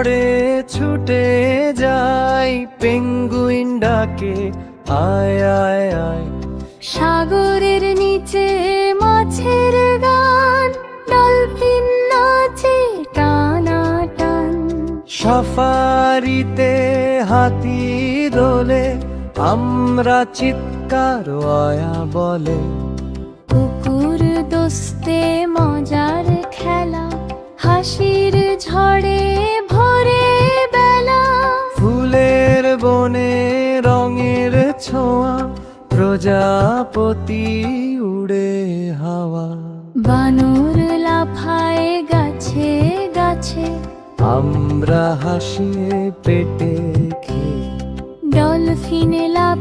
ঝড়ে ছুটে যাই, পেঙ্গুইন ডাকে আয় আয় আয়। সাগরের নিচে মাছের গান, ডলফিন নাচে টানাটান। সাফারিতে হাতি দোলে, আমরা চিৎকার আয়া বলে। কুকুর দোস্তে মজার খেলা, হাসির ঝড়ে ভরে বেলা। ফুলের বনে রঙের ছোঁয়া, প্রজাপতি উড়ে হাওয়া। বানর লাফায় গাছে গাছে, আমরা হাসিয়ে পেটে খেয়ে। ডলফিন লাফ